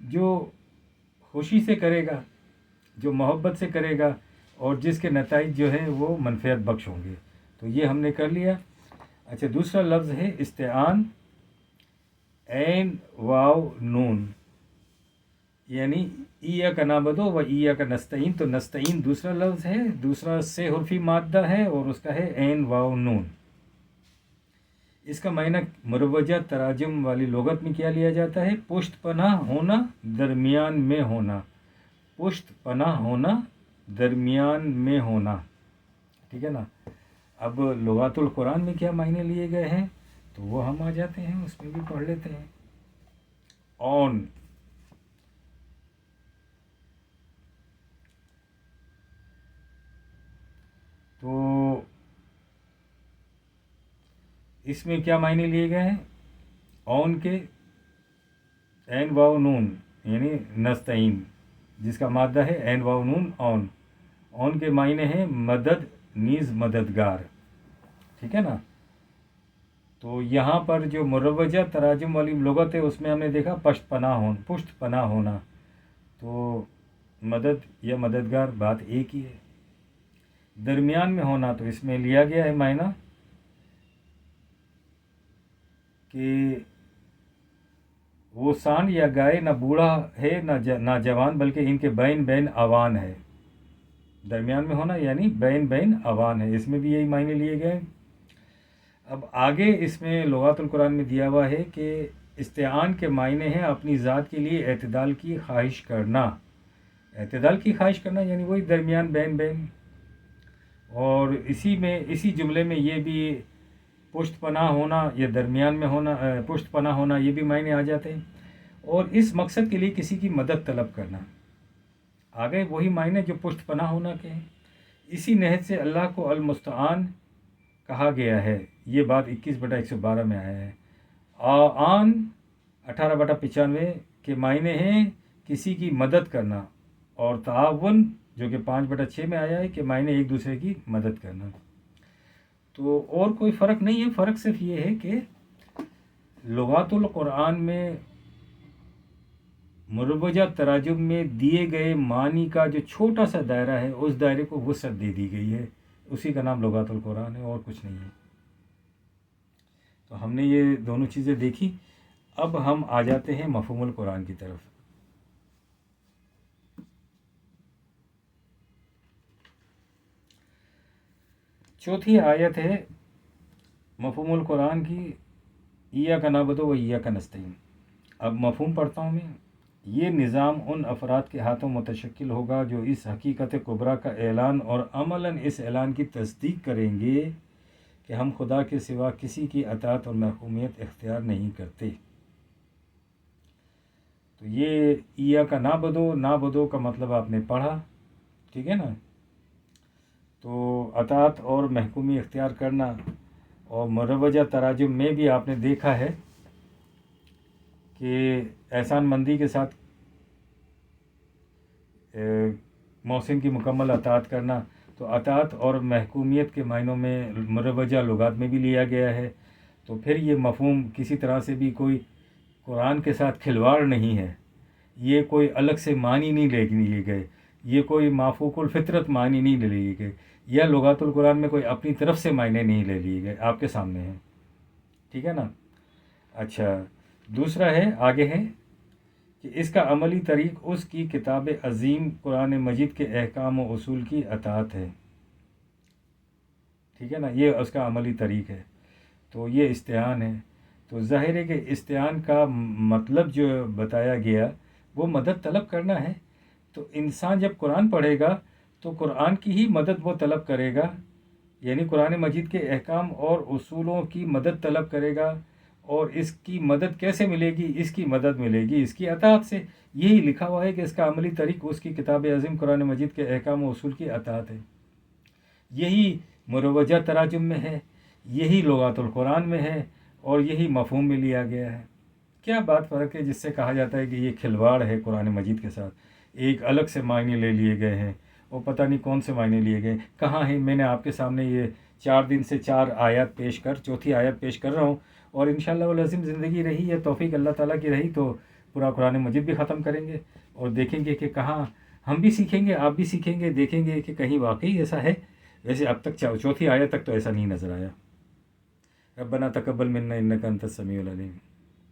جو خوشی سے کرے گا، جو محبت سے کرے گا، اور جس کے نتائج جو ہیں وہ منفعت بخش ہوں گے۔ تو یہ ہم نے کر لیا۔ اچھا، دوسرا لفظ ہے استعان، عین واو نون، یعنی ایاک نعبد و ایاک نستعین۔ تو نستعین دوسرا لفظ ہے، دوسرا سے حرفی مادہ ہے، اور اس کا ہے عین واو نون۔ اس کا معنی مروجہ تراجم والی لغت میں کیا لیا جاتا ہے؟ پشت پناہ ہونا، درمیان میں ہونا، پشت پناہ ہونا، درمیان میں ہونا، ٹھیک ہے نا۔ اب لغات القرآن میں کیا معنی لیے گئے ہیں تو وہ ہم آ جاتے ہیں، اس میں بھی پڑھ لیتے ہیں۔ اون، تو اس میں کیا معنی لیے گئے ہیں؟ اون کے عین واو نون یعنی نستعین، جس کا مادہ ہے عین واو نون اون۔ اون کے معنی ہیں مدد نیز مددگار، ٹھیک ہے نا۔ تو یہاں پر جو مروجہ تراجم والی لغت ہے اس میں ہم نے دیکھا پشت پناہ ہونا، تو مدد یا مددگار بات ایک ہی ہے۔ درمیان میں ہونا، تو اس میں لیا گیا ہے معنی کہ وہ سانڈ یا گائے نہ بوڑھا ہے نہ جوان، بلکہ ان کے بین بین اوان ہے۔ درمیان میں ہونا یعنی بین بین اوان ہے، اس میں بھی یہی معنی لیے گئے۔ اب آگے اس میں لغات القرآن میں دیا ہوا ہے کہ استعان کے معنی ہیں اپنی ذات کے لیے اعتدال کی خواہش کرنا۔ اعتدال کی خواہش کرنا یعنی وہی درمیان بین بین، اور اسی جملے میں یہ بھی پشت پناہ ہونا یا درمیان میں ہونا، پشت پناہ ہونا، یہ بھی معنی آ جاتے ہیں، اور اس مقصد کے لیے کسی کی مدد طلب کرنا۔ آگے وہی معنی جو پشت پناہ ہونا کے ہیں۔ اسی نہج سے اللہ کو المستعان کہا گیا ہے، یہ بات 21/112 میں آیا ہے۔ آن 18/95 کے معنی ہیں کسی کی مدد کرنا، اور تعاون جو کہ 5/6 میں آیا ہے کہ معنی ایک دوسرے کی مدد کرنا۔ تو اور کوئی فرق نہیں ہے، فرق صرف یہ ہے کہ لغات القرآن میں مروجہ تراجم میں دیے گئے معنی کا جو چھوٹا سا دائرہ ہے اس دائرے کو وسعت دے دی گئی ہے، اسی کا نام لغات القرآن ہے، اور کچھ نہیں ہے۔ تو ہم نے یہ دونوں چیزیں دیکھی۔ اب ہم آ جاتے ہیں مفہوم القرآن کی طرف۔ چوتھی آیت ہے مفہوم القرآن کی، ایاک نعبد و ایاک نستعین۔ اب مفہوم پڑھتا ہوں میں۔ یہ نظام ان افراد کے ہاتھوں متشکل ہوگا جو اس حقیقت کبریٰ کا اعلان اور عملاً اس اعلان کی تصدیق کریں گے کہ ہم خدا کے سوا کسی کی اطاعت اور محکومیت اختیار نہیں کرتے۔ تو یہ ایاک نعبد کا مطلب آپ نے پڑھا، ٹھیک ہے نا۔ تو اطاعت اور محکومی اختیار کرنا، اور مروجہ تراجم میں بھی آپ نے دیکھا ہے کہ احسان مندی کے ساتھ محسن کی مکمل اطاعت کرنا، تو اطاعت اور محکومیت کے معنوں میں مروجہ لغات میں بھی لیا گیا ہے۔ تو پھر یہ مفہوم کسی طرح سے بھی کوئی قرآن کے ساتھ کھلواڑ نہیں ہے، یہ کوئی الگ سے معنی نہیں لے لیے گئے، یہ کوئی مافوق الفطرت معنی نہیں لے لیے گئے، یا لغات القرآن میں کوئی اپنی طرف سے معنی نہیں لے لیے گئے، آپ کے سامنے ہیں، ٹھیک ہے نا۔ اچھا، دوسرا ہے، آگے ہے کہ اس کا عملی طریق اس کی کتاب عظیم قرآن مجید کے احکام و اصول کی اطاعت ہے، ٹھیک ہے نا، یہ اس کا عملی طریق ہے۔ تو یہ استعان ہے۔ تو ظاہر ہے کہ استعان کا مطلب جو بتایا گیا وہ مدد طلب کرنا ہے۔ تو انسان جب قرآن پڑھے گا تو قرآن کی ہی مدد وہ طلب کرے گا، یعنی قرآن مجید کے احکام اور اصولوں کی مدد طلب کرے گا۔ اور اس کی مدد کیسے ملے گی؟ اس کی مدد ملے گی اس کی اطاعت سے۔ یہی لکھا ہوا ہے کہ اس کا عملی طریق اس کی کتاب عظیم قرآن مجید کے احکام و اصول کی اطاعت ہے۔ یہی مروجہ تراجم میں ہے، یہی لغات القرآن میں ہے، اور یہی مفہوم میں لیا گیا ہے۔ کیا بات فرق ہے جس سے کہا جاتا ہے کہ یہ کھلواڑ ہے قرآن مجید کے ساتھ، ایک الگ سے معنی لے لیے گئے ہیں، اور پتہ نہیں کون سے معنی لیے گئے کہاں ہیں۔ میں نے آپ کے سامنے یہ 4 دن سے 4 آیات چوتھی آیت پیش کر رہا ہوں، اور انشاءاللہ العظیم زندگی رہی یا توفیق اللہ تعالیٰ کی رہی تو پورا قرآن مجید بھی ختم کریں گے اور دیکھیں گے کہ کہاں ہم بھی سیکھیں گے، آپ بھی سیکھیں گے، دیکھیں گے کہ کہیں واقعی ایسا ہے. ویسے اب تک چوتھی آیت تک تو ایسا نہیں نظر آیا. ربنا تقبل منا انک انت السمیع العلیم.